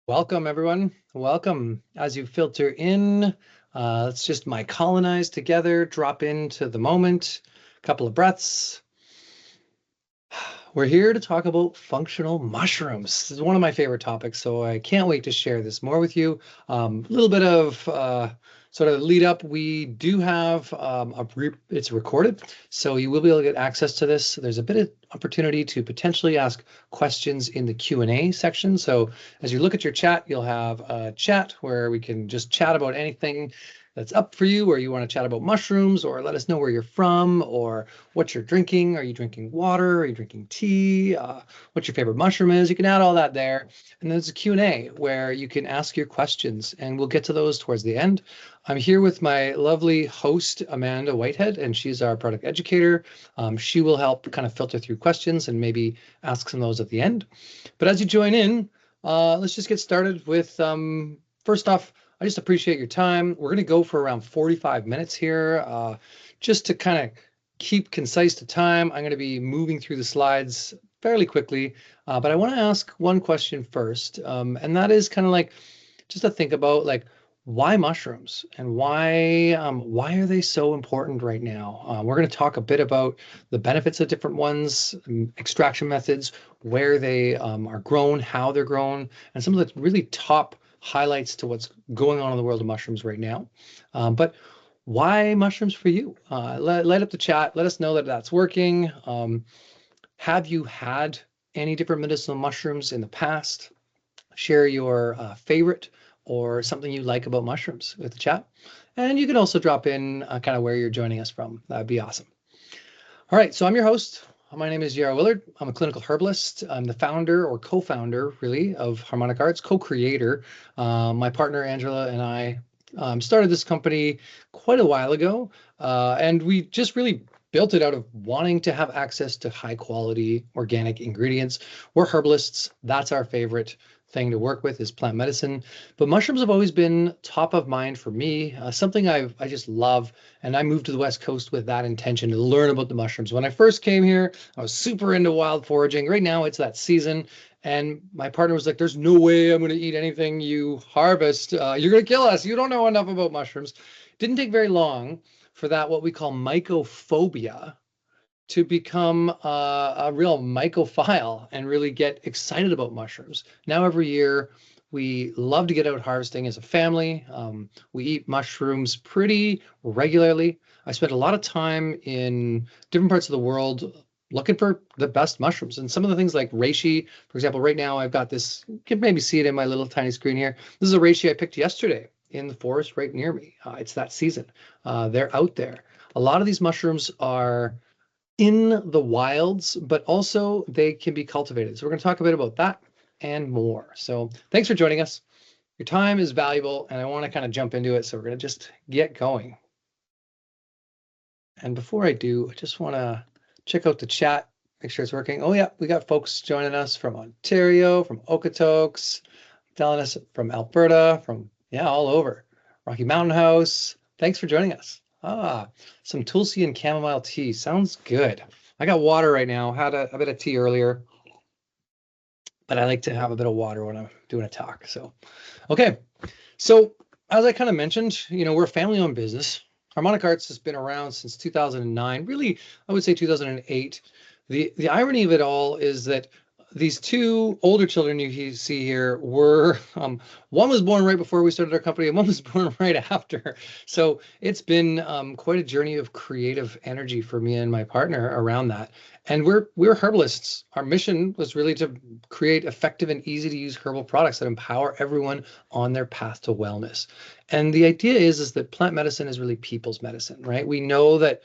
Welcome, everyone. Welcome. As you filter in, let's just mycolonize together, drop into the moment, a couple of breaths. We're here to talk about functional mushrooms. This is one of my favorite topics, so I can't wait to share this more with you. A little bit of sort of lead up. We do have it's recorded, so you will be able to get access to this. There's a bit of opportunity to potentially ask questions in the Q&A section. So as you look at your chat, you'll have a chat where we can just chat about anything that's up for you, or you want to chat about mushrooms, or let us know where you're from, or what you're drinking. Are you drinking water? Are you drinking tea? What your favorite mushroom is? You can add all that there. And there's a Q&A where you can ask your questions, and we'll get to those towards the end. I'm here with my lovely host, Amanda Whitehead, and she's our product educator. She will help kind of filter through questions and maybe ask some of those at the end. But as you join in, let's just get started with, first off, I just appreciate your time. We're going to go for around 45 minutes here, just to kind of keep concise to time. I'm going to be moving through the slides fairly quickly, but I want to ask one question first, and that is kind of like just to think about like why mushrooms and why are they so important right now? We're going to talk a bit about the benefits of different ones, extraction methods, where they are grown, how they're grown, and some of the really top highlights to what's going on in the world of mushrooms right now. But why mushrooms for you? Light up the chat. Let us know that that's working. Have you had any different medicinal mushrooms in the past? Share your favorite or something you like about mushrooms with the chat. And you can also drop in kind of where you're joining us from. That would be awesome. All right, so I'm your host. My name is Yarrow Willard. I'm a clinical herbalist. I'm the founder or co-founder, really, of Harmonic Arts, co-creator. My partner, Angela, and I started this company quite a while ago, and we just really built it out of wanting to have access to high quality organic ingredients. We're herbalists. That's our favorite thing to work with is plant medicine. But mushrooms have always been top of mind for me, something I just love. And I moved to the West Coast with that intention to learn about the mushrooms. When I first came here, I was super into wild foraging. Right now it's that season. And my partner was like, there's no way I'm going to eat anything you harvest. You're going to kill us. You don't know enough about mushrooms. Didn't take very long for that, what we call mycophobia, to become a real mycophile and really get excited about mushrooms. Now every year we love to get out harvesting as a family. We eat mushrooms pretty regularly. I spent a lot of time in different parts of the world looking for the best mushrooms. And some of the things like reishi, for example, right now I've got this, you can maybe see it in my little tiny screen here. This is a reishi I picked yesterday in the forest right near me. It's that season. They're out there. A lot of these mushrooms are in the wilds, but also they can be cultivated. So we're going to talk a bit about that and more. So thanks for joining us. Your time is valuable, and I want to kind of jump into it. So we're going to just get going. And before I do, I just want to check out the chat, make sure it's working. Oh yeah, we got folks joining us from Ontario, from Okotoks, telling us from Alberta, from, yeah, all over. Rocky Mountain House. Thanks for joining us. Some Tulsi and chamomile tea. Sounds good. I got water right now. Had a bit of tea earlier, but I like to have a bit of water when I'm doing a talk. So, okay. So as I kind of mentioned, we're a family-owned business. Harmonic Arts has been around since 2009. Really, I would say 2008. The irony of it all is that these two older children you see here were, one was born right before we started our company and one was born right after. So it's been quite a journey of creative energy for me and my partner around that. And we're herbalists. Our mission was really to create effective and easy to use herbal products that empower everyone on their path to wellness. And the idea is that plant medicine is really people's medicine, right? We know that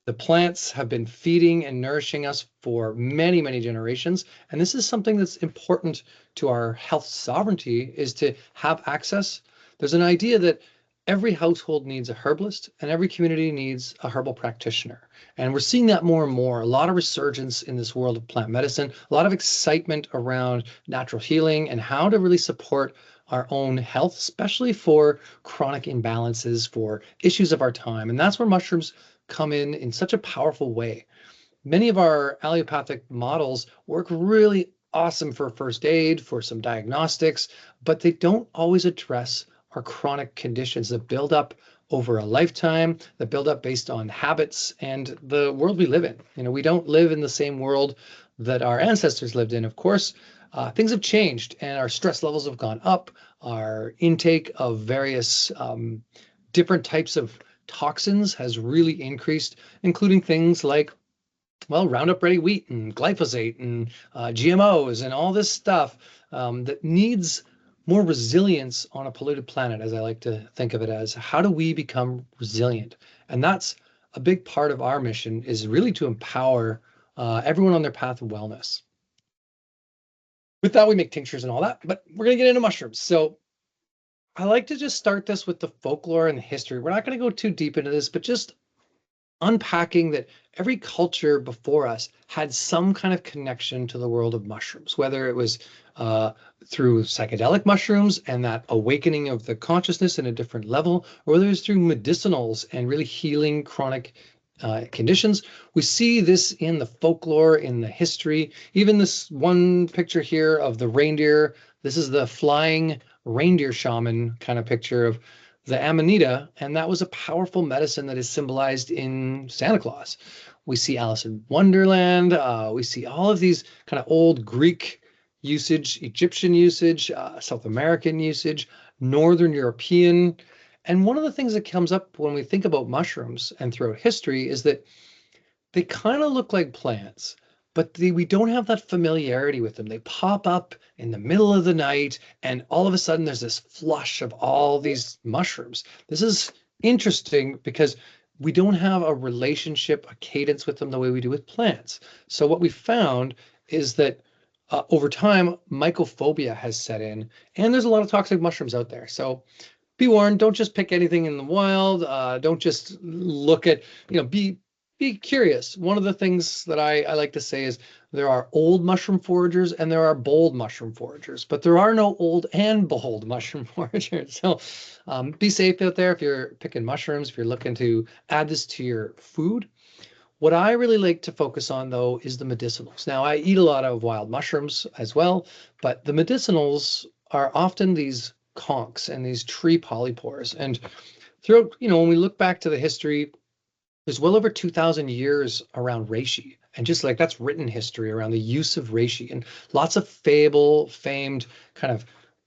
the plants have been feeding and nourishing us for many, many generations. And this is something that's important to our health sovereignty, is to have access. There's an idea that every household needs a herbalist and every community needs a herbal practitioner. And we're seeing that more and more. A lot of resurgence in this world of plant medicine, a lot of excitement around natural healing and how to really support our own health, especially for chronic imbalances, for issues of our time. And that's where mushrooms come in such a powerful way. Many of our allopathic models work really awesome for first aid, for some diagnostics, but they don't always address our chronic conditions that build up over a lifetime, that build up based on habits and the world we live in. We don't live in the same world that our ancestors lived in, of course. Things have changed and our stress levels have gone up. Our intake of various different types of toxins has really increased, including things like, well, Roundup Ready wheat and glyphosate and GMOs and all this stuff that needs more resilience on a polluted planet, as I like to think of it as. How do we become resilient? And that's a big part of our mission, is really to empower everyone on their path of wellness. With that, we make tinctures and all that, but we're going to get into mushrooms. So I like to just start this with the folklore and the history. We're not going to go too deep into this, but just unpacking that every culture before us had some kind of connection to the world of mushrooms, whether it was through psychedelic mushrooms and that awakening of the consciousness in a different level, or whether it was through medicinals and really healing chronic conditions. We see this in the folklore, in the history. Even this one picture here of the reindeer, this is the flying reindeer shaman kind of picture of the Amanita, and that was a powerful medicine that is symbolized in Santa Claus. We see Alice in Wonderland. We see all of these kind of old Greek usage, Egyptian usage, South American usage, Northern European. And one of the things that comes up when we think about mushrooms and throughout history is that they kind of look like plants, but we don't have that familiarity with them. They pop up in the middle of the night, and all of a sudden there's this flush of all these mushrooms. This is interesting because we don't have a relationship, a cadence with them the way we do with plants. So what we found is that over time, mycophobia has set in, and there's a lot of toxic mushrooms out there. So be warned, don't just pick anything in the wild. Don't just look at, be curious. One of the things that I like to say is there are old mushroom foragers and there are bold mushroom foragers, but there are no old and bold mushroom foragers. So be safe out there if you're picking mushrooms, if you're looking to add this to your food. What I really like to focus on, though, is the medicinals. Now, I eat a lot of wild mushrooms as well, but the medicinals are often these conchs and these tree polypores. And throughout, when we look back to the history, there's well over 2,000 years around reishi. And just like that's written history around the use of reishi and lots of famed kind of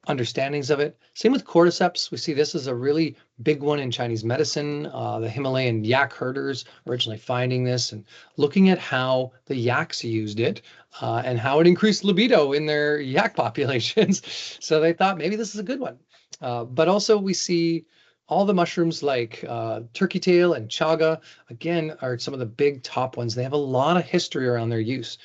understandings of it. Same with cordyceps. We see this as a really big one in Chinese medicine. The Himalayan yak herders originally finding this and looking at how the yaks used it and how it increased libido in their yak populations. So they thought maybe this is a good one. But also we see all the mushrooms like turkey tail and chaga, again, are some of the big top ones. They have a lot of history around their use.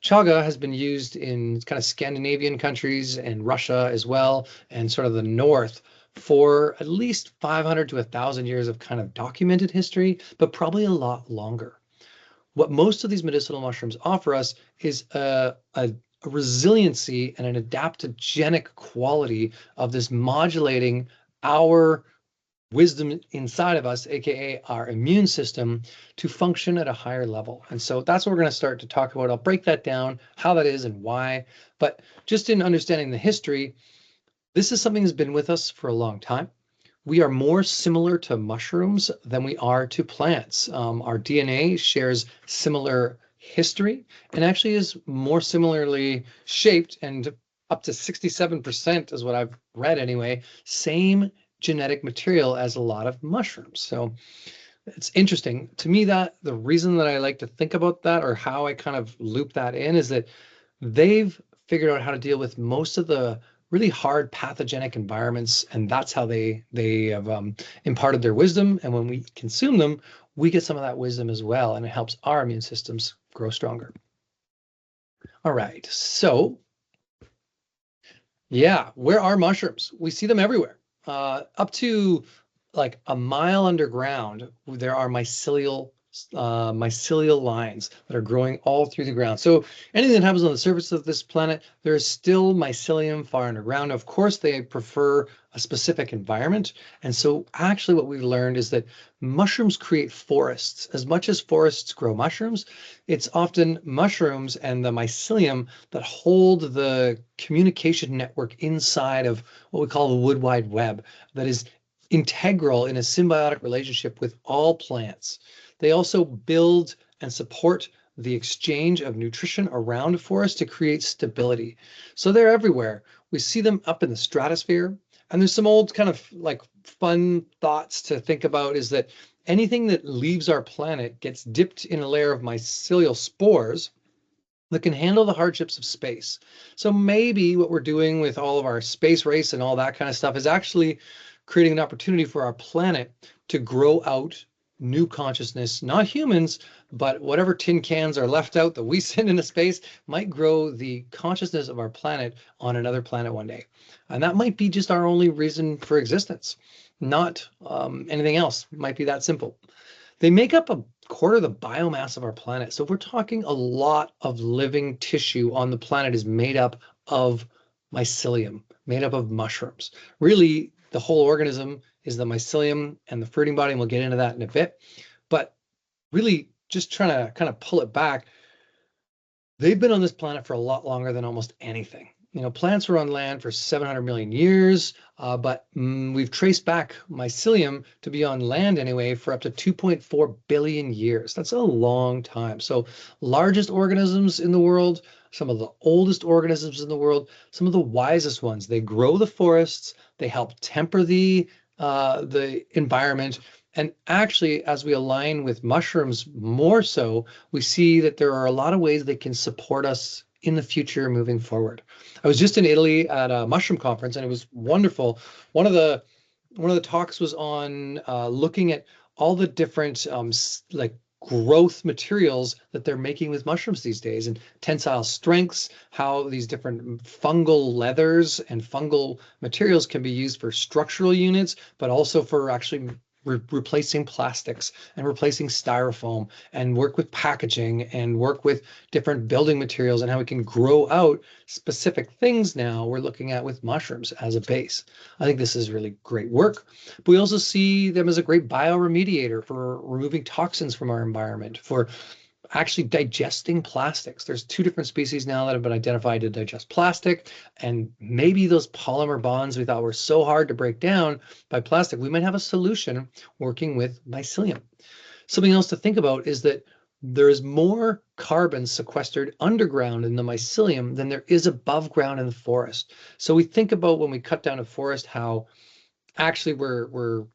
Chaga has been used in kind of Scandinavian countries and Russia as well, and sort of the north for at least 500 to 1,000 years of kind of documented history, but probably a lot longer. What most of these medicinal mushrooms offer us is a resiliency and an adaptogenic quality of this modulating our wisdom inside of us, aka our immune system, to function at a higher level. And so that's what we're going to start to talk about. I'll break that down, how that is and why. But just in understanding the history, this is something that's been with us for a long time. We are more similar to mushrooms than we are to plants. Our DNA shares similar history and actually is more similarly shaped, and up to 67% is what I've read anyway, same genetic material as a lot of mushrooms. So it's interesting to me that the reason that I like to think about that, or how I kind of loop that in, is that they've figured out how to deal with most of the really hard pathogenic environments, and that's how they have imparted their wisdom. And when we consume them, we get some of that wisdom as well, and it helps our immune systems grow stronger. All right, so yeah, where are mushrooms? We see them everywhere. Up to like a mile underground, there are mycelial mycelial lines that are growing all through the ground. So anything that happens on the surface of this planet, there is still mycelium far underground. Of course, they prefer a specific environment. And so actually what we've learned is that mushrooms create forests. As much as forests grow mushrooms, it's often mushrooms and the mycelium that hold the communication network inside of what we call the wood wide web that is integral in a symbiotic relationship with all plants. They also build and support the exchange of nutrition around forests to create stability. So they're everywhere. We see them up in the stratosphere. And there's some old kind of like fun thoughts to think about is that anything that leaves our planet gets dipped in a layer of mycelial spores that can handle the hardships of space. So maybe what we're doing with all of our space race and all that kind of stuff is actually creating an opportunity for our planet to grow out new consciousness, not humans, but whatever tin cans are left out that we send into space might grow the consciousness of our planet on another planet one day. And that might be just our only reason for existence, not anything else. It might be that simple. They make up a quarter of the biomass of our planet. So we're talking a lot of living tissue on the planet is made up of mycelium, made up of mushrooms. Really, the whole organism is the mycelium and the fruiting body, and we'll get into that in a bit. But really, just trying to kind of pull it back, they've been on this planet for a lot longer than almost anything. You know, plants were on land for 700 million years, but we've traced back mycelium to be on land anyway for up to 2.4 billion years. That's a long time. So largest organisms in the world, some of the oldest organisms in the world, some of the wisest ones. They grow the forests, they help temper the environment. And actually, as we align with mushrooms more so, we see that there are a lot of ways they can support us in the future moving forward. I was just in Italy at a mushroom conference and it was wonderful. One of the talks was on looking at all the different like growth materials that they're making with mushrooms these days and tensile strengths, how these different fungal leathers and fungal materials can be used for structural units, but also for actually replacing plastics and replacing styrofoam and work with packaging and work with different building materials and how we can grow out specific things now we're looking at with mushrooms as a base. I think this is really great work. But we also see them as a great bioremediator for removing toxins from our environment, for actually digesting plastics. There's 2 different species now that have been identified to digest plastic, and maybe those polymer bonds we thought were so hard to break down by plastic, we might have a solution working with mycelium. Something else to think about is that there is more carbon sequestered underground in the mycelium than there is above ground in the forest. So we think about when we cut down a forest, how actually we're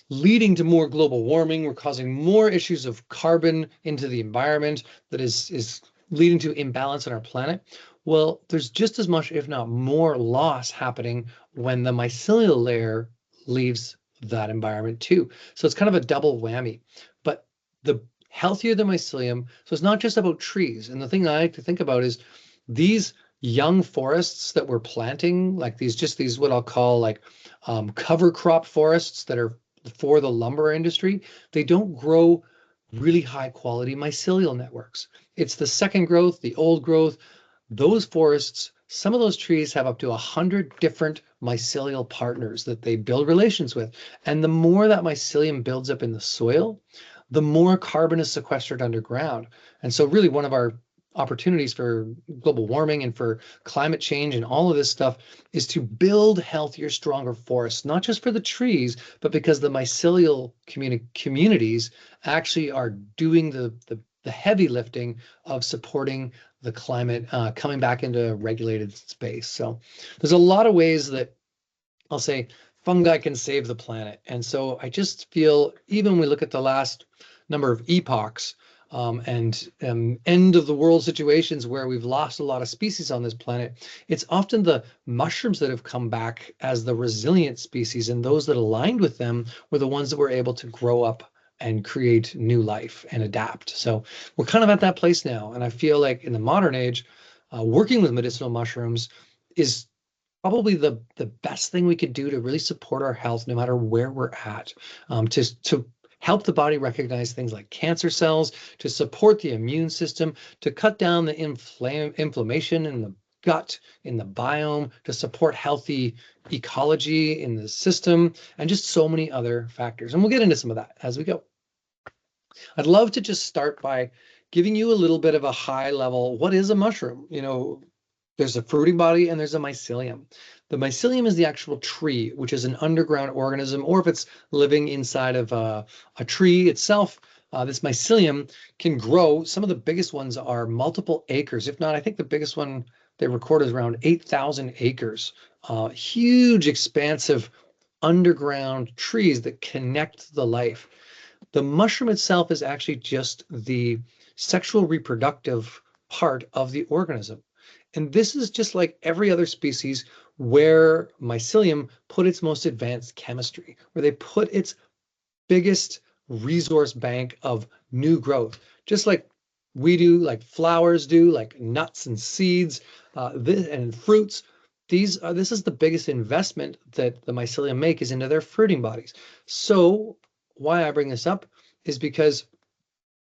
leading to more global warming. We're causing more issues of carbon into the environment that is leading to imbalance on our planet. Well, there's just as much, if not more, loss happening when the mycelial layer leaves that environment too. So it's kind of a double whammy. But the healthier the mycelium, so it's not just about trees. And the thing I like to think about is these young forests that we're planting, like these what I'll call like cover crop forests that are for the lumber industry, they don't grow really high quality mycelial networks. It's the second growth, the old growth. Those forests, some of those trees have up to 100 different mycelial partners that they build relations with. And the more that mycelium builds up in the soil, the more carbon is sequestered underground. And so really one of our opportunities for global warming and for climate change and all of this stuff is to build healthier, stronger forests, not just for the trees, but because the mycelial communities actually are doing the heavy lifting of supporting the climate coming back into regulated space. So there's a lot of ways that I'll say fungi can save the planet. And so I just feel, even when we look at the last number of epochs, and end of the world situations where we've lost a lot of species on this planet, it's often the mushrooms that have come back as the resilient species, and those that aligned with them were the ones that were able to grow up and create new life and adapt. So we're kind of at that place now. And I feel like in the modern age, working with medicinal mushrooms is probably the best thing we could do to really support our health no matter where we're at, to help the body recognize things like cancer cells, to support the immune system, to cut down the inflammation in the gut, in the biome, to support healthy ecology in the system, and just so many other factors. And we'll get into some of that as we go. I'd love to just start by giving you a little bit of a high level. What is a mushroom? There's a fruiting body and there's a mycelium. The mycelium is the actual tree, which is an underground organism, or if it's living inside of a tree itself, this mycelium can grow. Some of the biggest ones are multiple acres. If not, I think the biggest one they record is around 8,000 acres. Huge, expansive underground trees that connect the life. The mushroom itself is actually just the sexual reproductive part of the organism. And this is just like every other species where mycelium put its most advanced chemistry, where they put its biggest resource bank of new growth, just like we do, like flowers do, like nuts and seeds, and fruits. This is the biggest investment that the mycelium make is into their fruiting bodies. So why I bring this up is because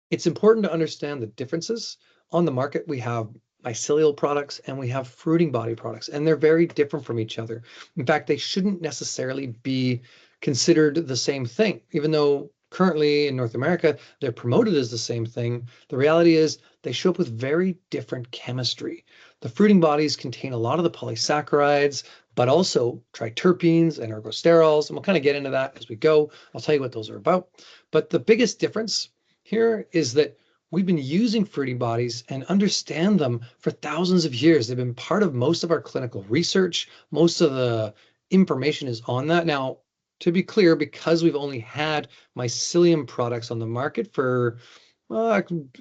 it's important to understand the differences. On the market. We have mycelial products and we have fruiting body products, and they're very different from each other. In fact, they shouldn't necessarily be considered the same thing, even though currently in North America they're promoted as the same thing. The reality is they show up with very different chemistry. The fruiting bodies contain a lot of the polysaccharides, but also triterpenes and ergosterols, and we'll kind of get into that as we go. I'll tell you what those are about. But the biggest difference here is that we've been using fruiting bodies and understand them for thousands of years. They've been part of most of our clinical research. Most of the information is on that. Now, to be clear, because we've only had mycelium products on the market for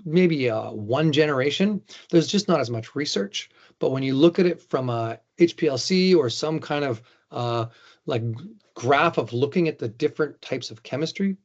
maybe one generation, there's just not as much research. But when you look at it from a HPLC or some kind of like graph of looking at the different types of chemistry,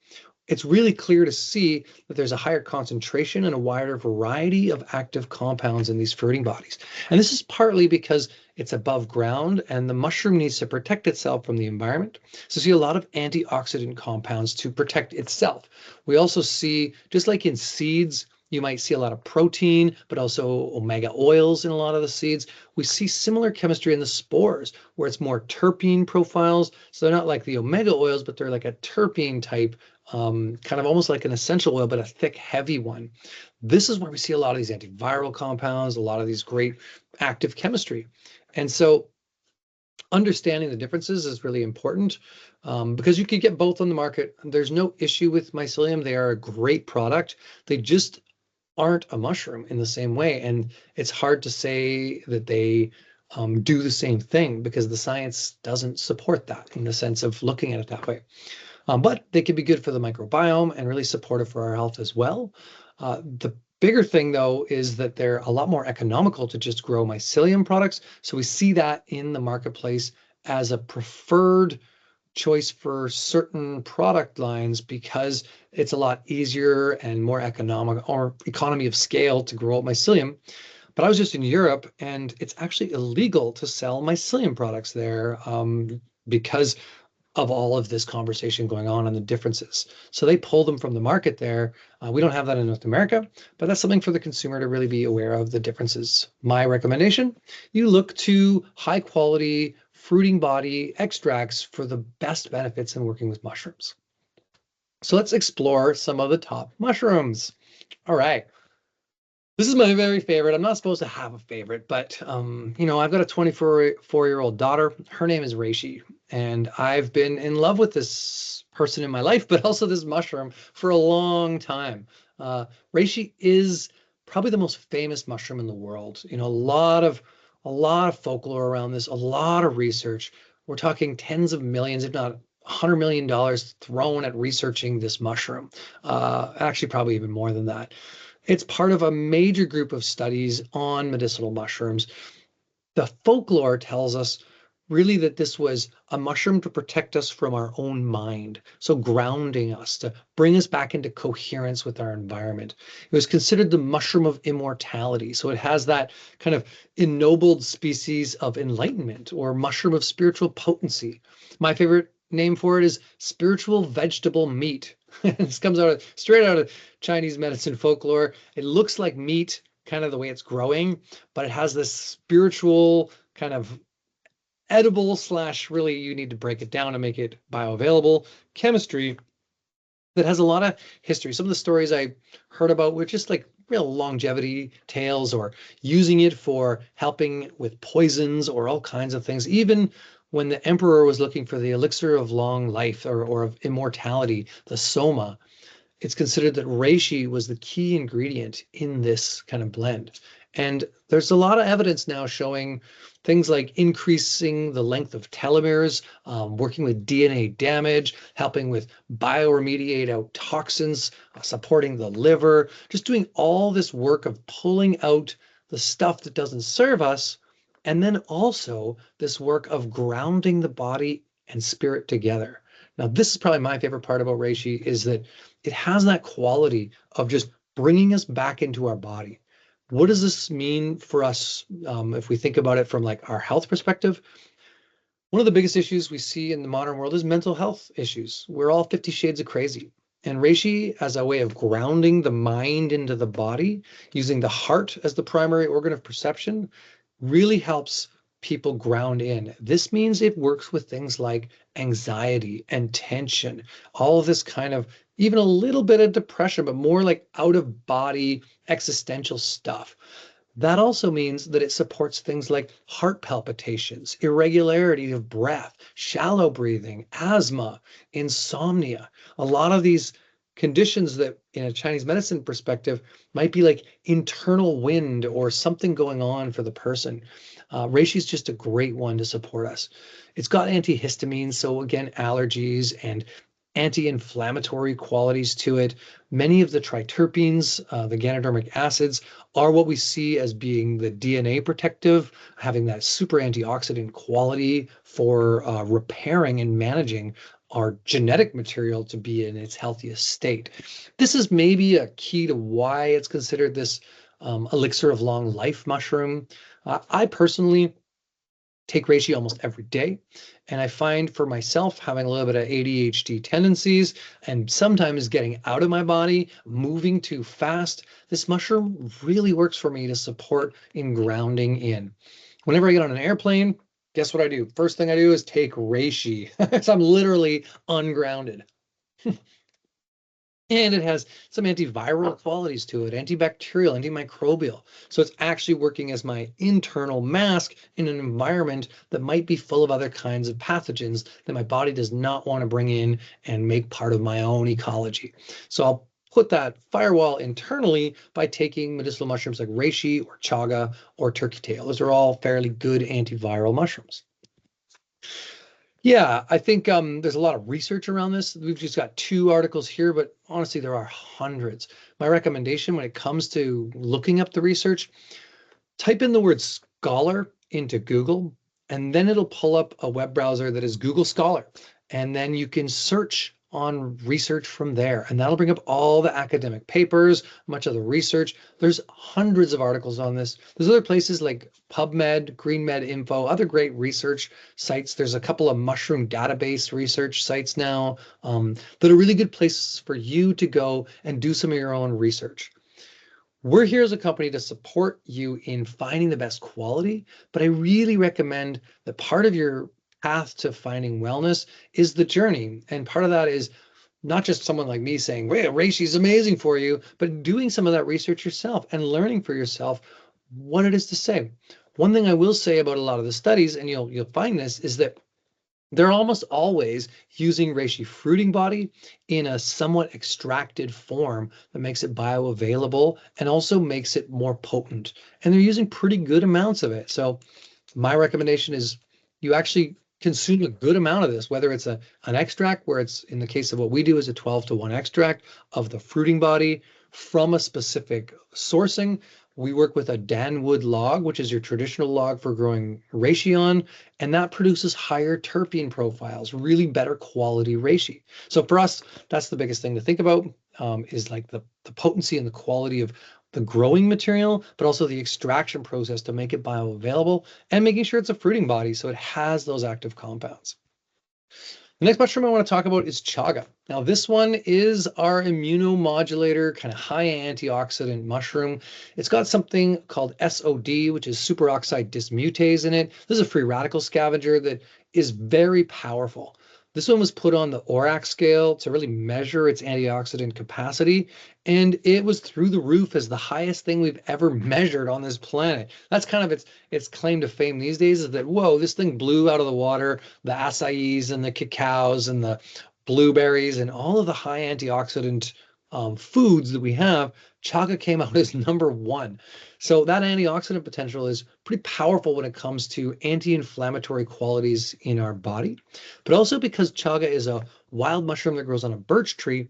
it's really clear to see that there's a higher concentration and a wider variety of active compounds in these fruiting bodies. And this is partly because it's above ground and the mushroom needs to protect itself from the environment. So see a lot of antioxidant compounds to protect itself. We also see, just like in seeds, you might see a lot of protein, but also omega oils in a lot of the seeds. We see similar chemistry in the spores, where it's more terpene profiles. So they're not like the omega oils, but they're like a terpene type, kind of almost like an essential oil, but a thick, heavy one. This is where we see a lot of these antiviral compounds, a lot of these great active chemistry. And so understanding the differences is really important, because you can get both on the market. There's no issue with mycelium. They are a great product. They just aren't a mushroom in the same way. And it's hard to say that they do the same thing because the science doesn't support that in the sense of looking at it that way. But they can be good for the microbiome and really supportive for our health as well. The bigger thing, though, is that they're a lot more economical to just grow mycelium products. So we see that in the marketplace as a preferred choice for certain product lines because it's a lot easier and more economic or economy of scale to grow mycelium. But I was just in Europe and it's actually illegal to sell mycelium products there, because of all of this conversation going on and the differences. So they pull them from the market there. We don't have that in North America, but that's something for the consumer to really be aware of the differences. My recommendation, you look to high quality fruiting body extracts for the best benefits in working with mushrooms. So let's explore some of the top mushrooms. All right. This is my very favorite. I'm not supposed to have a favorite, but I've got a 24-year-old daughter. Her name is Reishi, and I've been in love with this person in my life, but also this mushroom for a long time. Reishi is probably the most famous mushroom in the world. A lot of folklore around this, a lot of research. We're talking tens of millions, if not $100 million thrown at researching this mushroom. Actually, probably even more than that. It's part of a major group of studies on medicinal mushrooms. The folklore tells us really that this was a mushroom to protect us from our own mind, so grounding us, to bring us back into coherence with our environment. It was considered the mushroom of immortality, so it has that kind of ennobled species of enlightenment or mushroom of spiritual potency. My favorite name for it is spiritual vegetable meat. This comes straight out of Chinese medicine folklore. It looks like meat, kind of the way it's growing, but it has this spiritual kind of edible slash really you need to break it down to make it bioavailable chemistry that has a lot of history. Some of the stories I heard about were just like real longevity tales or using it for helping with poisons or all kinds of things. Even when the emperor was looking for the elixir of long life or of immortality, the soma, it's considered that reishi was the key ingredient in this kind of blend. And there's a lot of evidence now showing things like increasing the length of telomeres, working with DNA damage, helping with bioremediate out toxins, supporting the liver, just doing all this work of pulling out the stuff that doesn't serve us. And then also this work of grounding the body and spirit together. Now, this is probably my favorite part about reishi is that it has that quality of just bringing us back into our body. What does this mean for us if we think about it from like our health perspective? One of the biggest issues we see in the modern world is mental health issues. We're all 50 shades of crazy. And reishi, as a way of grounding the mind into the body, using the heart as the primary organ of perception, really helps people ground in. This means it works with things like anxiety and tension, all of this kind of even a little bit of depression, but more like out of body existential stuff. That also means that it supports things like heart palpitations, irregularity of breath, shallow breathing, asthma, insomnia. A lot of these conditions that in a Chinese medicine perspective might be like internal wind or something going on for the person. Reishi is just a great one to support us. It's got antihistamines, so again, allergies and anti-inflammatory qualities to it. Many of the triterpenes, the ganodermic acids, are what we see as being the DNA protective, having that super antioxidant quality for repairing and managing our genetic material to be in its healthiest state. This is maybe a key to why it's considered this elixir of long life mushroom. I personally take reishi almost every day. And I find for myself having a little bit of ADHD tendencies and sometimes getting out of my body, moving too fast, this mushroom really works for me to support in grounding in. Whenever I get on an airplane, guess what I do? First thing I do is take reishi. So I'm literally ungrounded. And it has some antiviral qualities to it, antibacterial, antimicrobial. So it's actually working as my internal mask in an environment that might be full of other kinds of pathogens that my body does not want to bring in and make part of my own ecology. So I'll put that firewall internally by taking medicinal mushrooms like reishi or chaga or turkey tail. Those are all fairly good antiviral mushrooms. Yeah, I think there's a lot of research around this. We've just got 2 articles here, but honestly, there are hundreds. My recommendation when it comes to looking up the research, type in the word scholar into Google, and then it'll pull up a web browser that is Google Scholar. And then you can search on research from there, and that'll bring up all the academic papers, much of the research. There's hundreds of articles on this. There's other places like PubMed, GreenMed Info, other great research sites. There's a couple of mushroom database research sites now that are really good places for you to go and do some of your own research. We're here as a company to support you in finding the best quality, but I really recommend that part of your path to finding wellness is the journey. And part of that is not just someone like me saying, well, reishi is amazing for you, but doing some of that research yourself and learning for yourself what it is to say. One thing I will say about a lot of the studies, and you'll find this, is that they're almost always using reishi fruiting body in a somewhat extracted form that makes it bioavailable and also makes it more potent. And they're using pretty good amounts of it. So my recommendation is you actually consume a good amount of this, whether it's an extract where it's, in the case of what we do, is a 12-to-1 extract of the fruiting body from a specific sourcing. We work with a Danwood log, which is your traditional log for growing reishi on, and that produces higher terpene profiles, really better quality reishi. So for us, that's the biggest thing to think about, is like the potency and the quality of the growing material, but also the extraction process to make it bioavailable and making sure it's a fruiting body so it has those active compounds. The next mushroom I want to talk about is chaga. Now, this one is our immunomodulator, kind of high antioxidant mushroom. It's got something called SOD, which is superoxide dismutase in it. This is a free radical scavenger that is very powerful. This one was put on the ORAC scale to really measure its antioxidant capacity, and it was through the roof as the highest thing we've ever measured on this planet. That's kind of its claim to fame these days, is that, whoa, this thing blew out of the water. The acais and the cacaos and the blueberries and all of the high antioxidant foods that we have, chaga came out as #1. So that antioxidant potential is pretty powerful when it comes to anti-inflammatory qualities in our body. But also because chaga is a wild mushroom that grows on a birch tree,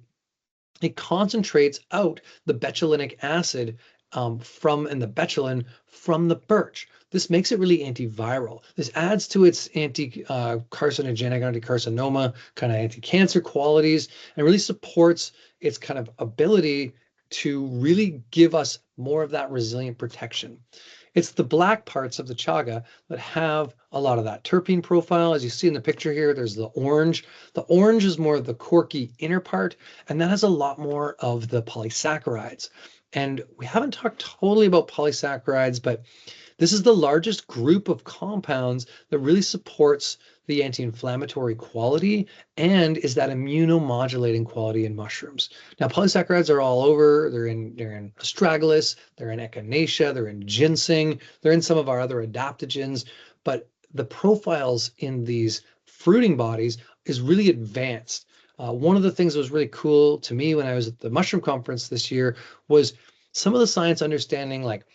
it concentrates out the betulinic acid and the betulin from the birch. This makes it really antiviral. This adds to its anti-carcinogenic, anti-carcinoma, kind of anti-cancer qualities, and really supports its kind of ability to really give us more of that resilient protection. It's the black parts of the chaga that have a lot of that terpene profile. As you see in the picture here, there's the orange. The orange is more of the corky inner part, and that has a lot more of the polysaccharides. And we haven't talked totally about polysaccharides, but this is the largest group of compounds that really supports the anti-inflammatory quality and is that immunomodulating quality in mushrooms. Now, polysaccharides are all over. They're in astragalus, they're in echinacea, they're in ginseng, they're in some of our other adaptogens, but the profiles in these fruiting bodies is really advanced. One of the things that was really cool to me when I was at the mushroom conference this year was some of the science understanding, like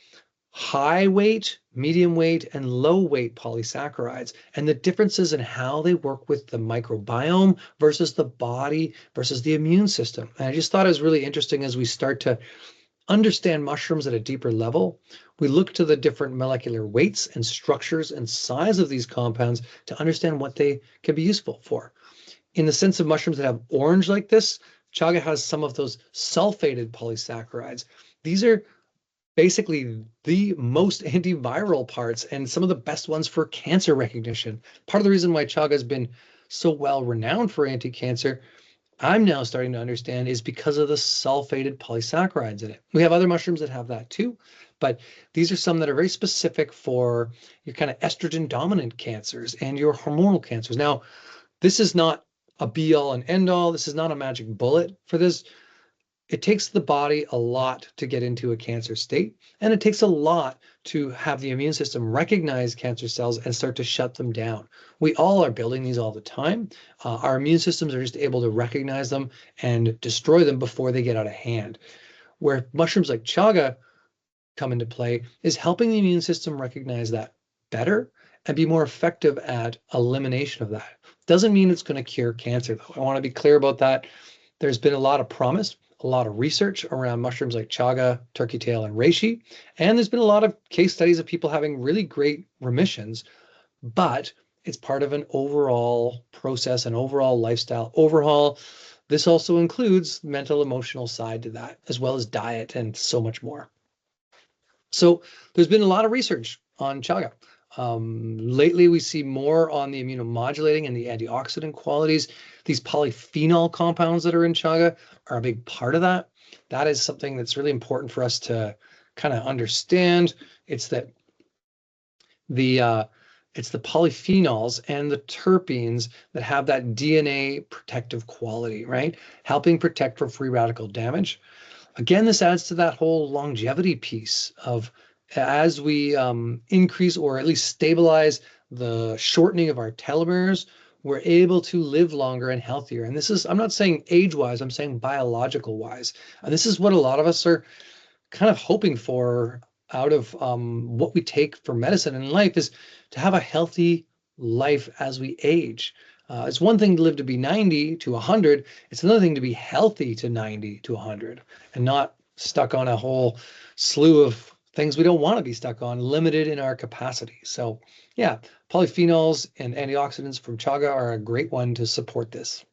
high weight, medium weight, and low weight polysaccharides, and the differences in how they work with the microbiome versus the body versus the immune system. And I just thought it was really interesting as we start to understand mushrooms at a deeper level. We look to the different molecular weights and structures and size of these compounds to understand what they can be useful for. In the sense of mushrooms that have orange like this, chaga has some of those sulfated polysaccharides. These are basically the most antiviral parts and some of the best ones for cancer recognition. Part of the reason why chaga has been so well renowned for anti-cancer, I'm now starting to understand, is because of the sulfated polysaccharides in it. We have other mushrooms that have that too, but these are some that are very specific for your kind of estrogen dominant cancers and your hormonal cancers. Now, this is not a be all and end all. This is not a magic bullet for this. It takes the body a lot to get into a cancer state, and it takes a lot to have the immune system recognize cancer cells and start to shut them down. We all are building these all the time. Our immune systems are just able to recognize them and destroy them before they get out of hand. Where mushrooms like chaga come into play is helping the immune system recognize that better and be more effective at elimination of that. Doesn't mean it's going to cure cancer, though. I want to be clear about that. There's been a lot of promise, a lot of research around mushrooms like chaga, turkey tail, and reishi, and there's been a lot of case studies of people having really great remissions, but it's part of an overall process, an overall lifestyle overhaul. This also includes mental, emotional side to that, as well as diet and so much more. So there's been a lot of research on chaga. Lately, we see more on the immunomodulating and the antioxidant qualities. These polyphenol compounds that are in chaga are a big part of that. That is something that's really important for us to kind of understand. It's that it's the polyphenols and the terpenes that have that DNA protective quality, right? Helping protect from free radical damage. Again, this adds to that whole longevity piece of, as we increase or at least stabilize the shortening of our telomeres, we're able to live longer and healthier. And this is, I'm not saying age-wise, I'm saying biological-wise. And this is what a lot of us are kind of hoping for out of what we take for medicine in life, is to have a healthy life as we age. It's one thing to live to be 90 to 100. It's another thing to be healthy to 90 to 100 and not stuck on a whole slew of things we don't want to be stuck on, limited in our capacity. So yeah, polyphenols and antioxidants from chaga are a great one to support this.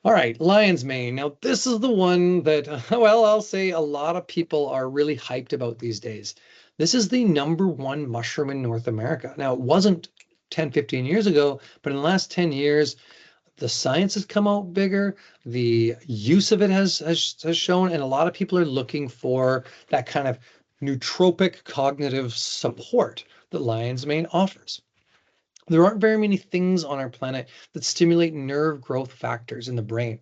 All right, lion's mane. Now, this is the one that, well, I'll say a lot of people are really hyped about these days. This is the #1 mushroom in North America. Now, it wasn't 10, 15 years ago, but in the last 10 years, the science has come out bigger, the use of it has shown, and a lot of people are looking for that kind of nootropic cognitive support that lion's mane offers. There aren't very many things on our planet that stimulate nerve growth factors in the brain.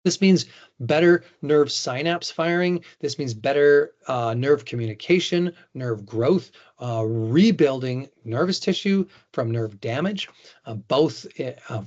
This means better nerve synapse firing. This means better nerve communication, nerve growth, rebuilding nervous tissue from nerve damage, both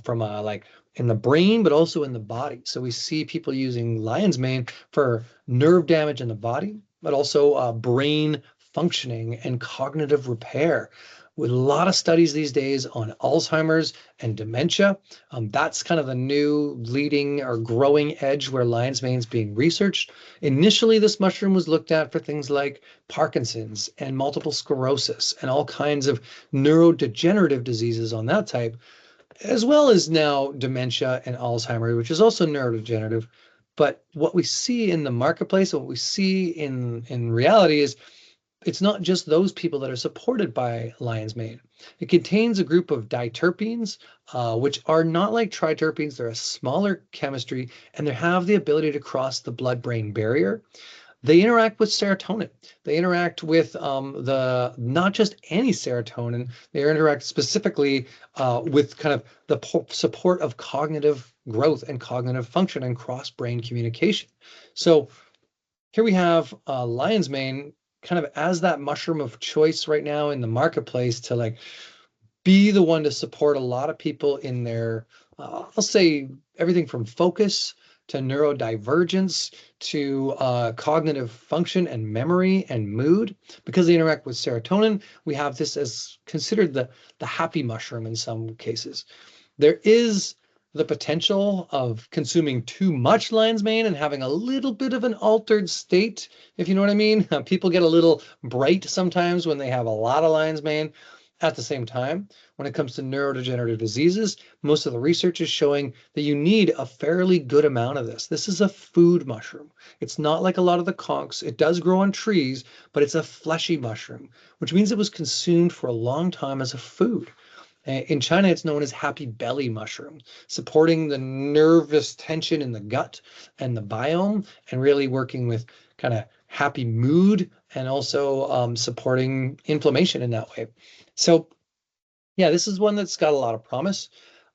from like in the brain, but also in the body. So we see people using lion's mane for nerve damage in the body, but also brain functioning and cognitive repair. With a lot of studies these days on Alzheimer's and dementia. That's kind of the new leading or growing edge where lion's mane is being researched. Initially, this mushroom was looked at for things like Parkinson's and multiple sclerosis and all kinds of neurodegenerative diseases on that type, as well as now dementia and Alzheimer's, which is also neurodegenerative. But what we see in the marketplace, what we see in reality is it's not just those people that are supported by lion's mane. It contains a group of diterpenes, which are not like triterpenes. They're a smaller chemistry, and they have the ability to cross the blood-brain barrier. They interact with serotonin. They interact with the not just any serotonin. They interact specifically with kind of the support of cognitive growth and cognitive function and cross-brain communication. So here we have lion's mane kind of as that mushroom of choice right now in the marketplace to like be the one to support a lot of people in their, I'll say everything from focus to neurodivergence to cognitive function and memory and mood. Because they interact with serotonin, we have this as considered the happy mushroom in some cases. There is the potential of consuming too much lion's mane and having a little bit of an altered state, if you know what I mean. People get a little bright sometimes when they have a lot of lion's mane. At the same time, when it comes to neurodegenerative diseases, most of the research is showing that you need a fairly good amount of this. This is a food mushroom. It's not like a lot of the conchs. It does grow on trees, but it's a fleshy mushroom, which means it was consumed for a long time as a food. In China, it's known as happy belly mushroom, supporting the nervous tension in the gut and the biome, and really working with kind of happy mood and also supporting inflammation in that way. So yeah, this is one that's got a lot of promise.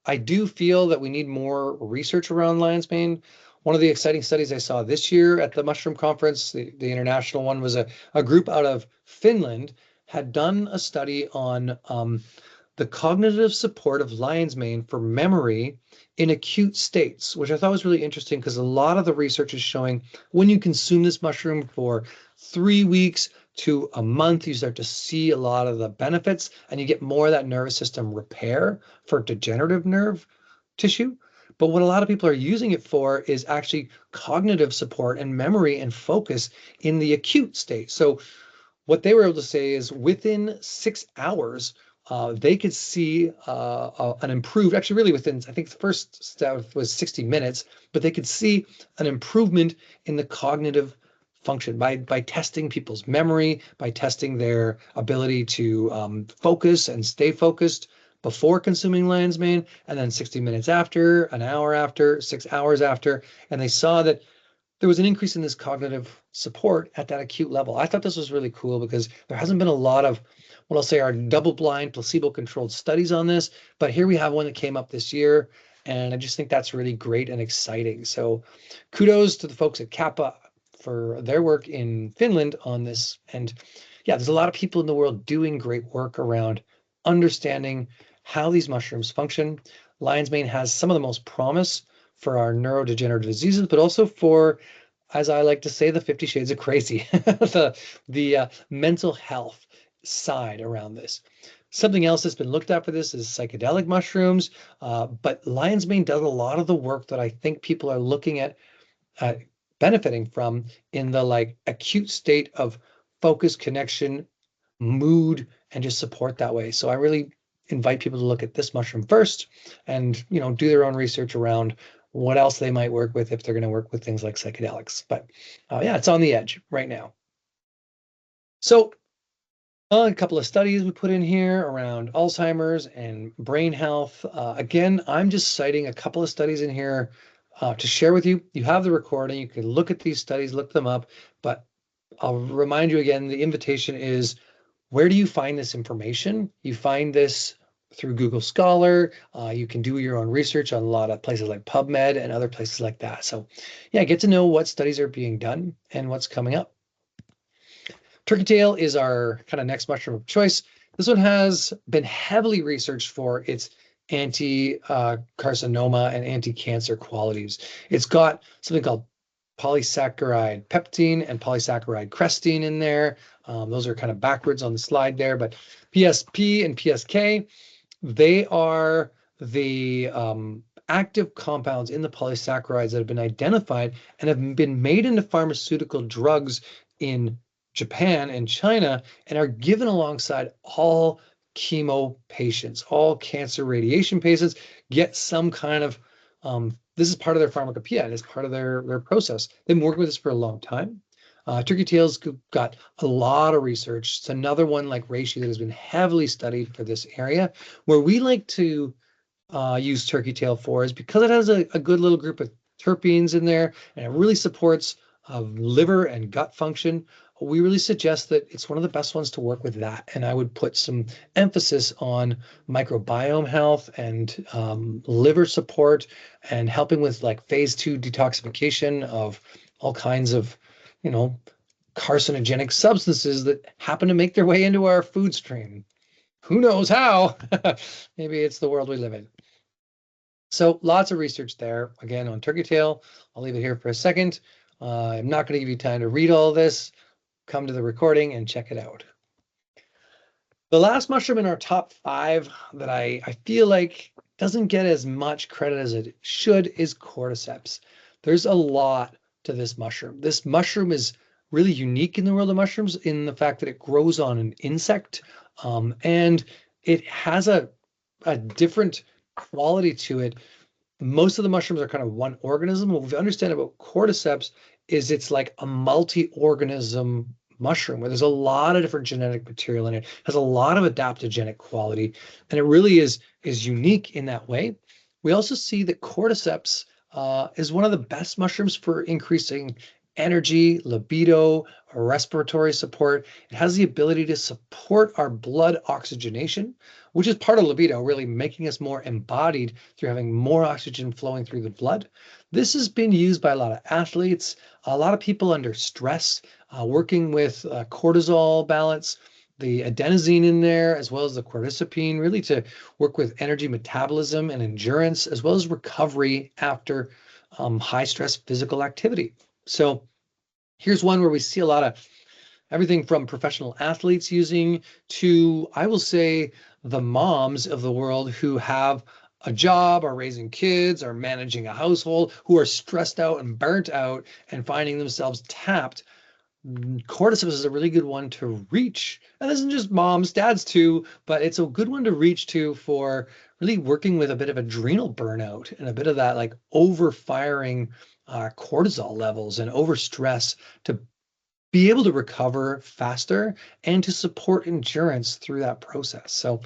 I do feel that we need more research around lion's mane. One of the exciting studies I saw this year at the Mushroom Conference, the international one, was a group out of Finland had done a study on the cognitive support of lion's mane for memory in acute states, which I thought was really interesting because a lot of the research is showing when you consume this mushroom for 3 weeks to a month, you start to see a lot of the benefits and you get more of that nervous system repair for degenerative nerve tissue. But what a lot of people are using it for is actually cognitive support and memory and focus in the acute state. So what they were able to say is within 6 hours, they could see an improved, actually really within, I think the first step was 60 minutes, but they could see an improvement in the cognitive function by testing people's memory, by testing their ability to focus and stay focused before consuming lion's mane, and then 60 minutes after, an hour after, 6 hours after, and they saw that there was an increase in this cognitive support at that acute level. I thought this was really cool because there hasn't been a lot of what I'll say are double-blind, placebo-controlled studies on this, but here we have one that came up this year, and I just think that's really great and exciting. So kudos to the folks at Kappa for their work in Finland on this. And yeah, there's a lot of people in the world doing great work around understanding how these mushrooms function. Lion's mane has some of the most promise for our neurodegenerative diseases, but also for, as I like to say, the 50 shades of crazy, the mental health side around this. Something else that's been looked at for this is psychedelic mushrooms, but lion's mane does a lot of the work that I think people are looking at benefiting from in the like acute state of focus, connection, mood, and just support that way. So I really invite people to look at this mushroom first and, you know, do their own research around what else they might work with if they're going to work with things like psychedelics. But yeah, it's on the edge right now. So A couple of studies we put in here around Alzheimer's and brain health. Again, I'm just citing a couple of studies in here to share with you. You have the recording. You can look at these studies, look them up. But I'll remind you again, the invitation is, where do you find this information? You find this through Google Scholar. You can do your own research on a lot of places like PubMed and other places like that. So yeah, get to know what studies are being done and what's coming up. Turkey tail is our kind of next mushroom of choice. This one has been heavily researched for its anti-carcinoma and anti-cancer qualities. It's got something called polysaccharide peptine and polysaccharide crestine in there. Those are kind of backwards on the slide there, but PSP and PSK, they are the active compounds in the polysaccharides that have been identified and have been made into pharmaceutical drugs in Japan and China and are given alongside all chemo patients, all cancer radiation patients get some kind of, this is part of their pharmacopoeia and it's part of their process. They've been working with this for a long time. Turkey tail's got a lot of research. It's another one like reishi that has been heavily studied for this area. Where we like to use turkey tail for is because it has a good little group of terpenes in there and it really supports liver and gut function. We really suggest that it's one of the best ones to work with that. And I would put some emphasis on microbiome health and liver support and helping with like phase 2 detoxification of all kinds of, you know, carcinogenic substances that happen to make their way into our food stream. Who knows how? Maybe it's the world we live in. So lots of research there, again, on turkey tail. I'll leave it here for a second. I'm not going to give you time to read all this. Come to the recording and check it out. The last mushroom in our top 5 that I feel like doesn't get as much credit as it should is cordyceps. There's a lot to this mushroom. This mushroom is really unique in the world of mushrooms in the fact that it grows on an insect, and it has a different quality to it. Most of the mushrooms are kind of one organism. What we understand about cordyceps is it's like a multi-organism mushroom where there's a lot of different genetic material in it, has a lot of adaptogenic quality, and it really is unique in that way. We also see that cordyceps is one of the best mushrooms for increasing energy, libido, respiratory support. It has the ability to support our blood oxygenation, which is part of libido, really making us more embodied through having more oxygen flowing through the blood. This has been used by a lot of athletes, a lot of people under stress, working with cortisol balance, the adenosine in there, as well as the cordycepine, really to work with energy metabolism and endurance, as well as recovery after high stress physical activity. So here's one where we see a lot of everything from professional athletes using to, I will say, the moms of the world who have a job, are raising kids, are managing a household, who are stressed out and burnt out and finding themselves tapped. Cordyceps is a really good one to reach. And this isn't just moms, dads too, but it's a good one to reach to for really working with a bit of adrenal burnout and a bit of that like overfiring cortisol levels and overstress to be able to recover faster and to support endurance through that process. So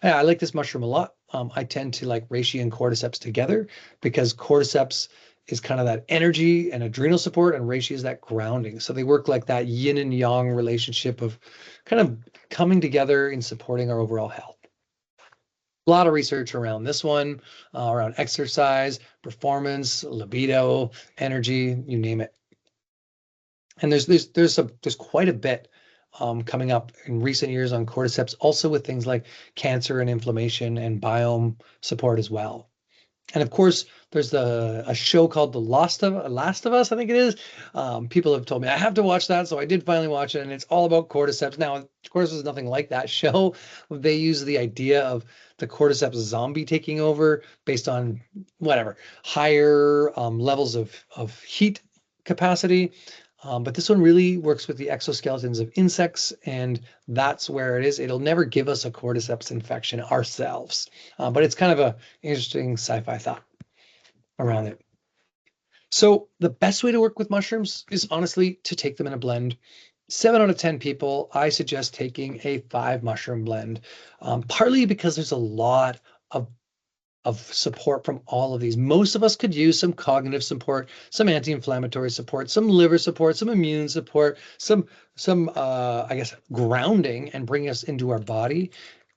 yeah, I like this mushroom a lot. I tend to like reishi and cordyceps together because cordyceps is kind of that energy and adrenal support, and reishi is that grounding. So they work like that yin and yang relationship of kind of coming together in supporting our overall health. A lot of research around this one, around exercise, performance, libido, energy, you name it. And there's quite a bit coming up in recent years on cordyceps, also with things like cancer and inflammation and biome support as well. And of course, there's a show called Last of Us, I think it is. People have told me I have to watch that, so I did finally watch it, and it's all about cordyceps. Now, cordyceps is nothing like that show. They use the idea of the cordyceps zombie taking over based on whatever higher levels of heat capacity. But this one really works with the exoskeletons of insects, and that's where it is. It'll never give us a cordyceps infection ourselves, but it's kind of a interesting sci-fi thought around it. So the best way to work with mushrooms is honestly to take them in a blend. 7 out of 10 people, I suggest taking a 5 mushroom blend, partly because there's a lot of support from all of these. Most of us could use some cognitive support, some anti-inflammatory support, some liver support, some immune support, some I guess grounding and bring us into our body.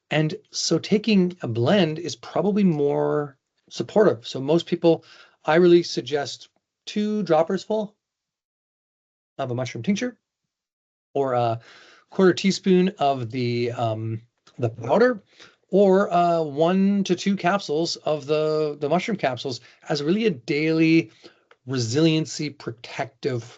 And so taking a blend is probably more supportive. So most people, I really suggest 2 droppers full of a mushroom tincture, or a quarter teaspoon of the powder, or 1 to 2 capsules of the mushroom capsules as really a daily resiliency protective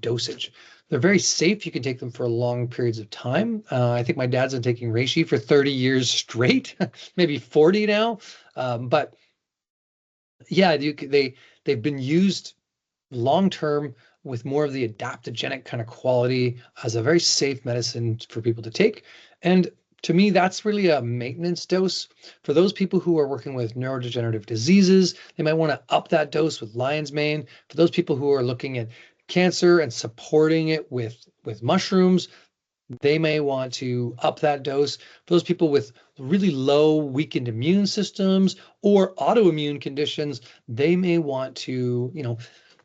dosage. They're very safe. You can take them for long periods of time. I think my dad's been taking reishi for 30 years straight, maybe 40 now. But yeah, they've been used long term with more of the adaptogenic kind of quality as a very safe medicine for people to take. And to me, that's really a maintenance dose. For those people who are working with neurodegenerative diseases, they might want to up that dose with lion's mane. For those people who are looking at cancer and supporting it with mushrooms, they may want to up that dose. For those people with really low, weakened immune systems or autoimmune conditions, they may want to,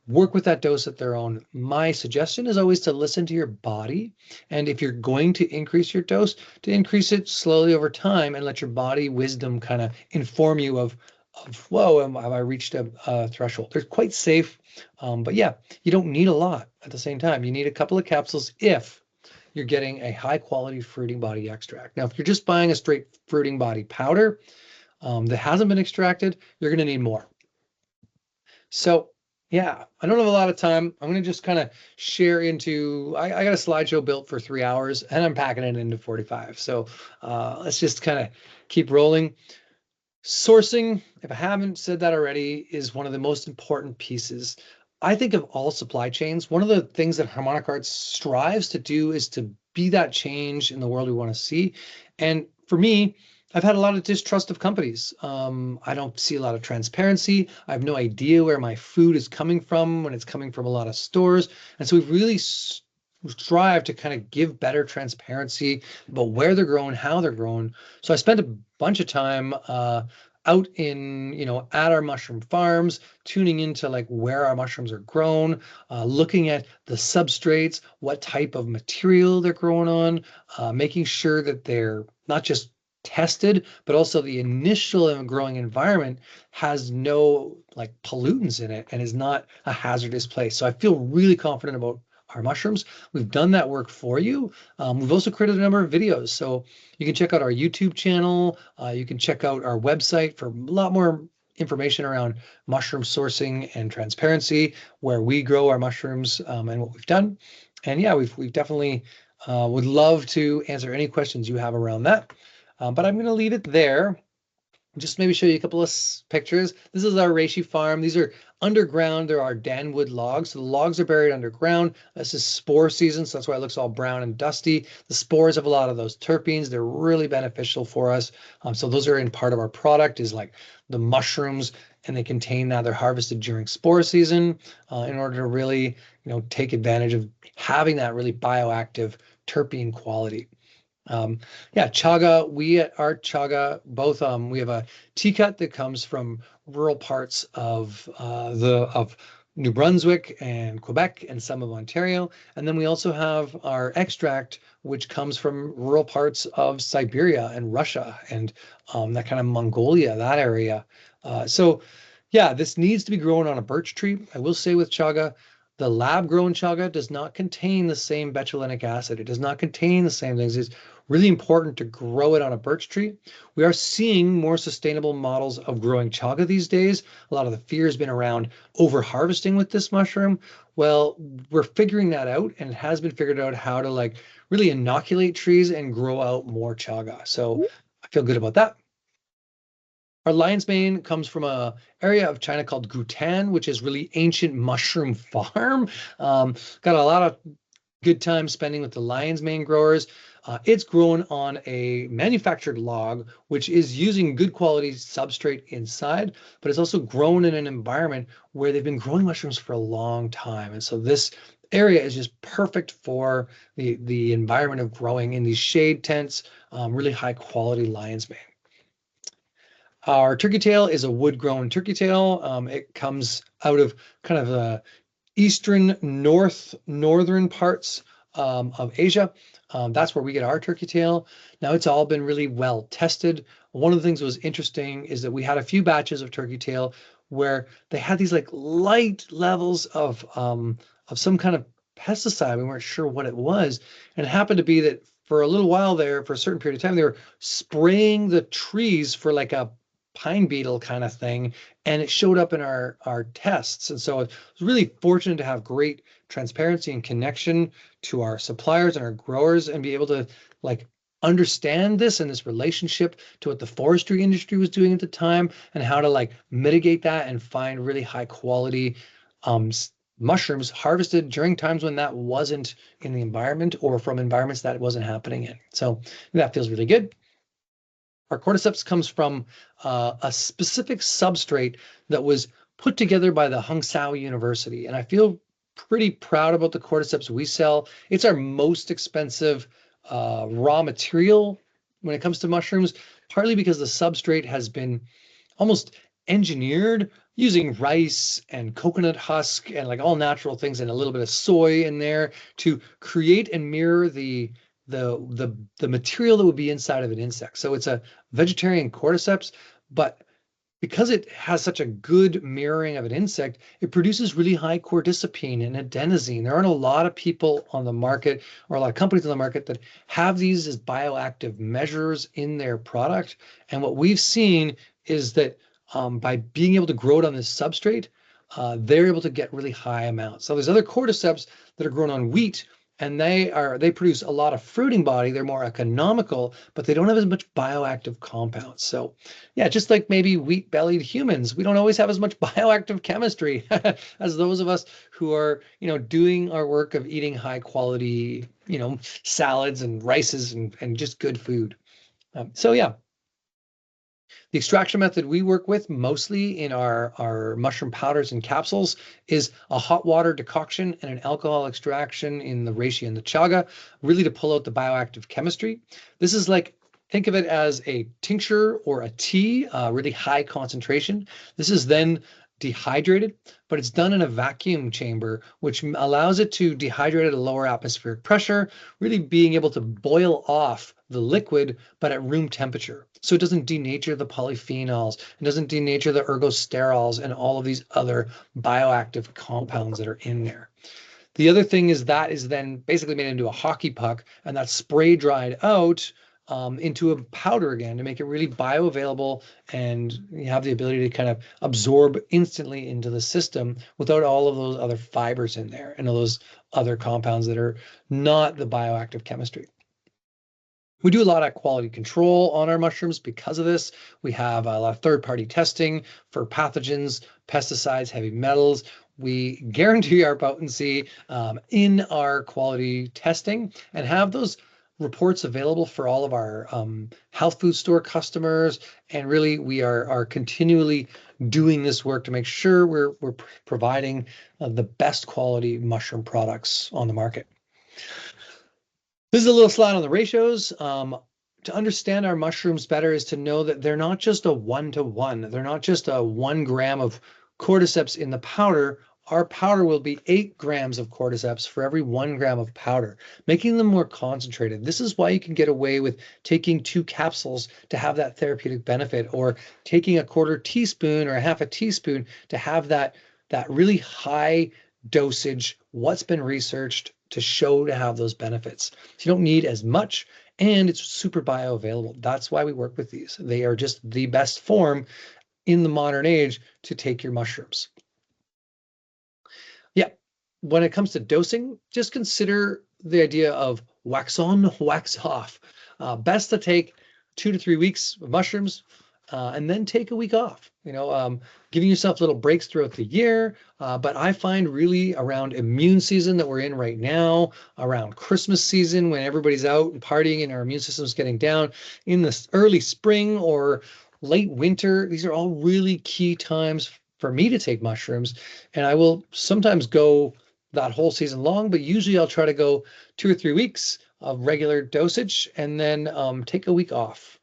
work with that dose at their own. My suggestion is always to listen to your body. And if you're going to increase your dose, to increase it slowly over time and let your body wisdom kind of inform you of whoa, have I reached a threshold? They're quite safe. But yeah, you don't need a lot at the same time. You need a couple of capsules if you're getting a high quality fruiting body extract. Now, if you're just buying a straight fruiting body powder that hasn't been extracted, you're going to need more. So yeah, I don't have a lot of time. I'm going to just kind of share into, I got a slideshow built for 3 hours and I'm packing it into 45. So let's just kind of keep rolling. Sourcing, if I haven't said that already, is one of the most important pieces. I think of all supply chains. One of the things that Harmonic Arts strives to do is to be that change in the world we want to see. And for me, I've had a lot of distrust of companies. I don't see a lot of transparency. I have no idea where my food is coming from when it's coming from a lot of stores. And so we've really strive to kind of give better transparency about where they're grown, how they're grown. So I spent a bunch of time out in, at our mushroom farms, tuning into like where our mushrooms are grown, looking at the substrates, what type of material they're grown on, making sure that they're not just tested, but also the initial growing environment has no like pollutants in it and is not a hazardous place. So I feel really confident about our mushrooms. We've done that work for you. We've also created a number of videos. So you can check out our YouTube channel. You can check out our website for a lot more information around mushroom sourcing and transparency, where we grow our mushrooms and what we've done. And yeah, we've definitely would love to answer any questions you have around that. But I'm going to leave it there. Just maybe show you a couple of pictures. This is our reishi farm. These are underground. There are danwood logs. So the logs are buried underground. This is spore season, so that's why it looks all brown and dusty. The spores have a lot of those terpenes. They're really beneficial for us. So those are in part of our product, is like the mushrooms, and they contain that. They're harvested during spore season in order to really, take advantage of having that really bioactive terpene quality. Yeah, chaga. We at Art Chaga both we have a tea cut that comes from rural parts of of New Brunswick and Quebec and some of Ontario, and then we also have our extract, which comes from rural parts of Siberia and Russia and that kind of Mongolia, that area. So yeah, this needs to be grown on a birch tree. I will say with chaga, the lab-grown chaga does not contain the same betulinic acid. It does not contain the same things. It's really important to grow it on a birch tree. We are seeing more sustainable models of growing chaga these days. A lot of the fear has been around over-harvesting with this mushroom. Well, we're figuring that out, and it has been figured out how to like really inoculate trees and grow out more chaga. So I feel good about that. Our lion's mane comes from a area of China called Gutan, which is really ancient mushroom farm. Got a lot of good time spending with the lion's mane growers. It's grown on a manufactured log, which is using good quality substrate inside, but it's also grown in an environment where they've been growing mushrooms for a long time. And so this area is just perfect for the environment of growing in these shade tents, really high quality lion's mane. Our turkey tail is a wood-grown turkey tail. It comes out of kind of the eastern northern parts of Asia. That's where we get our turkey tail. Now it's all been really well tested. One of the things that was interesting is that we had a few batches of turkey tail where they had these like light levels of some kind of pesticide. We weren't sure what it was, and it happened to be that for a little while there, for a certain period of time, they were spraying the trees for like a pine beetle kind of thing, and it showed up in our tests. And so I was really fortunate to have great transparency and connection to our suppliers and our growers and be able to like understand this and this relationship to what the forestry industry was doing at the time and how to like mitigate that and find really high quality mushrooms harvested during times when that wasn't in the environment or from environments that wasn't happening in. So that feels really good. Our cordyceps comes from a specific substrate that was put together by the Hung Sao University. And I feel pretty proud about the cordyceps we sell. It's our most expensive raw material when it comes to mushrooms, partly because the substrate has been almost engineered using rice and coconut husk and like all natural things and a little bit of soy in there to create and mirror the material that would be inside of an insect. So it's a vegetarian cordyceps, but because it has such a good mirroring of an insect, it produces really high cordycepine and adenosine. There aren't a lot of people on the market or a lot of companies on the market that have these as bioactive measures in their product. And what we've seen is that by being able to grow it on this substrate, they're able to get really high amounts. So there's other cordyceps that are grown on wheat, and they produce a lot of fruiting body. They're more economical, but they don't have as much bioactive compounds. So yeah, just like maybe wheat-bellied humans, we don't always have as much bioactive chemistry as those of us who are, doing our work of eating high quality, salads and rices and just good food. So yeah, the extraction method we work with mostly in our mushroom powders and capsules is a hot water decoction and an alcohol extraction in the reishi and the chaga, really to pull out the bioactive chemistry. This is like, think of it as a tincture or a tea, really high concentration. This is then dehydrated, but it's done in a vacuum chamber, which allows it to dehydrate at a lower atmospheric pressure, really being able to boil off the liquid, but at room temperature. So it doesn't denature the polyphenols, it doesn't denature the ergosterols and all of these other bioactive compounds that are in there. The other thing is that is then basically made into a hockey puck, and that's spray dried out into a powder again to make it really bioavailable, and you have the ability to kind of absorb instantly into the system without all of those other fibers in there and all those other compounds that are not the bioactive chemistry. We do a lot of quality control on our mushrooms because of this. We have a lot of third-party testing for pathogens, pesticides, heavy metals. We guarantee our potency in our quality testing and have those reports available for all of our health food store customers. And really, we are continually doing this work to make sure we're providing the best quality mushroom products on the market. This is a little slide on the ratios. To understand our mushrooms better is to know that they're not just a 1-to-1. They're not just a 1 gram of cordyceps in the powder. Our powder will be 8 grams of cordyceps for every 1 gram of powder, making them more concentrated. This is why you can get away with taking 2 capsules to have that therapeutic benefit, or taking a 1/4 teaspoon or a 1/2 teaspoon to have that really high dosage, what's been researched to show to have those benefits. So you don't need as much, and it's super bioavailable. That's why we work with these. They are just the best form in the modern age to take your mushrooms. Yeah, when it comes to dosing, just consider the idea of wax on, wax off. Best to take 2 to 3 weeks of mushrooms, and then take a week off. Giving yourself little breaks throughout the year. But I find really around immune season that we're in right now, around Christmas season when everybody's out and partying and our immune system's getting down, in the early spring or late winter, these are all really key times for me to take mushrooms. And I will sometimes go that whole season long, but usually I'll try to go 2 or 3 weeks of regular dosage and then take a week off.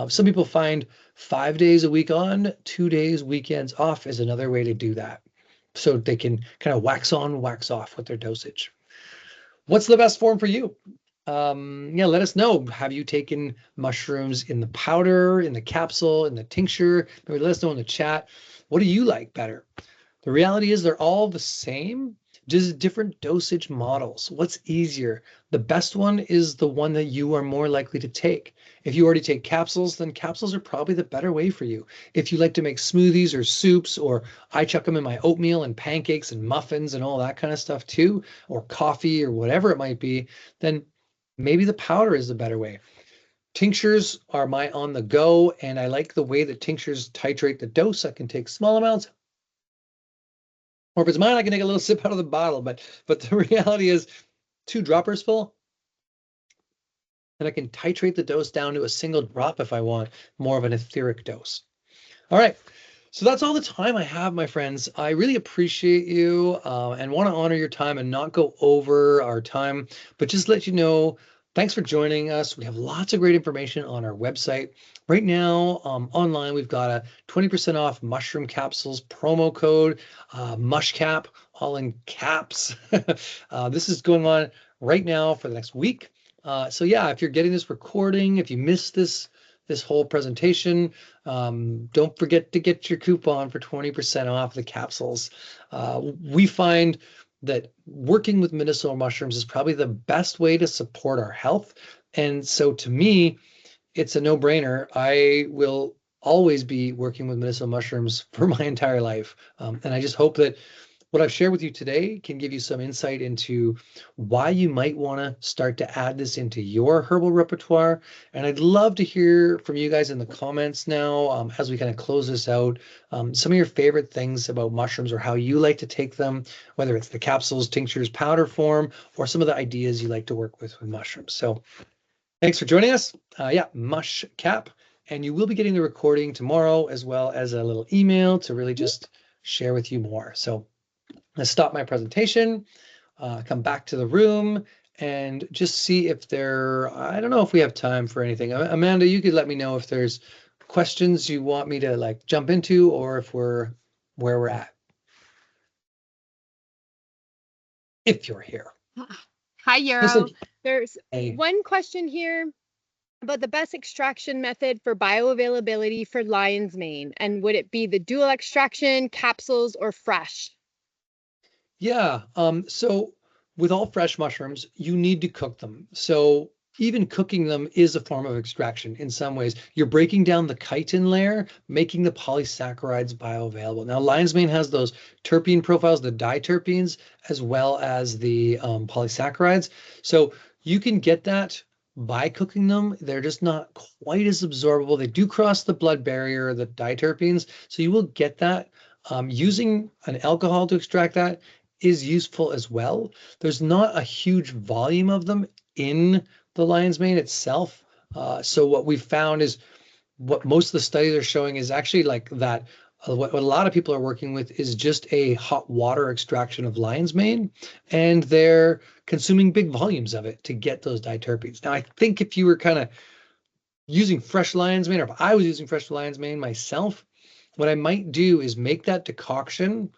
Some people find 5 days a week on, 2 days weekends off is another way to do that. So they can kind of wax on, wax off with their dosage. What's the best form for you? Yeah, let us know. Have you taken mushrooms in the powder, in the capsule, in the tincture? Maybe let us know in the chat. What do you like better? The reality is they're all the same, just different dosage models. What's easier? The best one is the one that you are more likely to take. If you already take capsules, then capsules are probably the better way for you. If you like to make smoothies or soups, or I chuck them in my oatmeal and pancakes and muffins and all that kind of stuff too, or coffee or whatever it might be, then maybe the powder is the better way. Tinctures are my on the go, and I like the way that tinctures titrate the dose. I can take small amounts, or if it's mine, I can take a little sip out of the bottle. But the reality is 2 droppers full, and I can titrate the dose down to a single drop if I want more of an etheric dose. All right. So that's all the time I have, my friends. I really appreciate you and want to honor your time and not go over our time, but just let you know, thanks for joining us. We have lots of great information on our website. Right now, online, we've got a 20% off mushroom capsules promo code, MushCap, all in caps. This is going on right now for the next week. So yeah, if you're getting this recording, if you missed this whole presentation, don't forget to get your coupon for 20% off the capsules. We find that working with medicinal mushrooms is probably the best way to support our health. And so to me, it's a no-brainer. I will always be working with medicinal mushrooms for my entire life. And I just hope that what I've shared with you today can give you some insight into why you might want to start to add this into your herbal repertoire. And I'd love to hear from you guys in the comments now as we kind of close this out. Some of your favorite things about mushrooms or how you like to take them, whether it's the capsules, tinctures, powder form, or some of the ideas you like to work with mushrooms. So thanks for joining us. Yeah, Mush Cap. And you will be getting the recording tomorrow, as well as a little email to really just share with you more. So let's stop my presentation, come back to the room, and just see if I don't know if we have time for anything. Amanda, you could let me know if there's questions you want me to like jump into, or if we're where we're at. If you're here. Hi, Yarrow. There's one question here about the best extraction method for bioavailability for lion's mane. And would it be the dual extraction, capsules, or fresh? Yeah. So with all fresh mushrooms, you need to cook them. So even cooking them is a form of extraction in some ways. You're breaking down the chitin layer, making the polysaccharides bioavailable. Now, lion's mane has those terpene profiles, the diterpenes, as well as the polysaccharides. So you can get that by cooking them. They're just not quite as absorbable. They do cross the blood barrier, the diterpenes. So you will get that. Using an alcohol to extract that is useful as well. There's not a huge volume of them in the lion's mane itself. So what we've found is what most of the studies are showing is actually like that. What a lot of people are working with is just a hot water extraction of lion's mane, and they're consuming big volumes of it to get those diterpenes. Now, I think if you were kind of using fresh lion's mane, or if I was using fresh lion's mane myself, what I might do is make that decoction,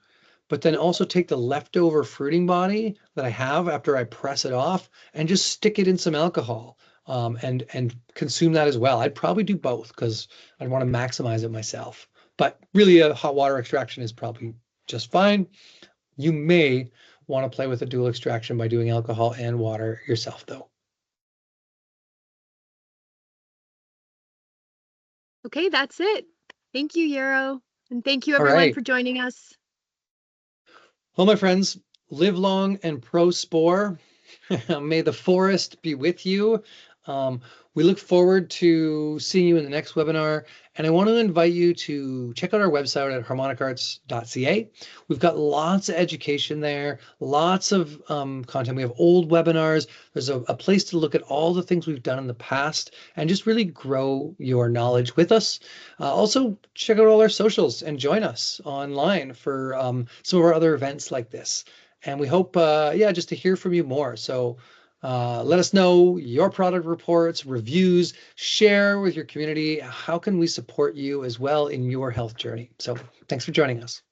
but then also take the leftover fruiting body that I have after I press it off and just stick it in some alcohol and consume that as well. I'd probably do both because I'd want to maximize it myself. But really, a hot water extraction is probably just fine. You may want to play with a dual extraction by doing alcohol and water yourself, though. Okay, that's it. Thank you, Yarrow. And thank you, everyone, for joining us. Well, my friends, live long and pro-spore. May the forest be with you. We look forward to seeing you in the next webinar. And I want to invite you to check out our website at harmonicarts.ca. We've got lots of education there, lots of content. We have old webinars. There's a place to look at all the things we've done in the past and just really grow your knowledge with us. Also, check out all our socials and join us online for some of our other events like this. And we hope, just to hear from you more. So let us know your product reports, reviews, share with your community. How can we support you as well in your health journey? So thanks for joining us.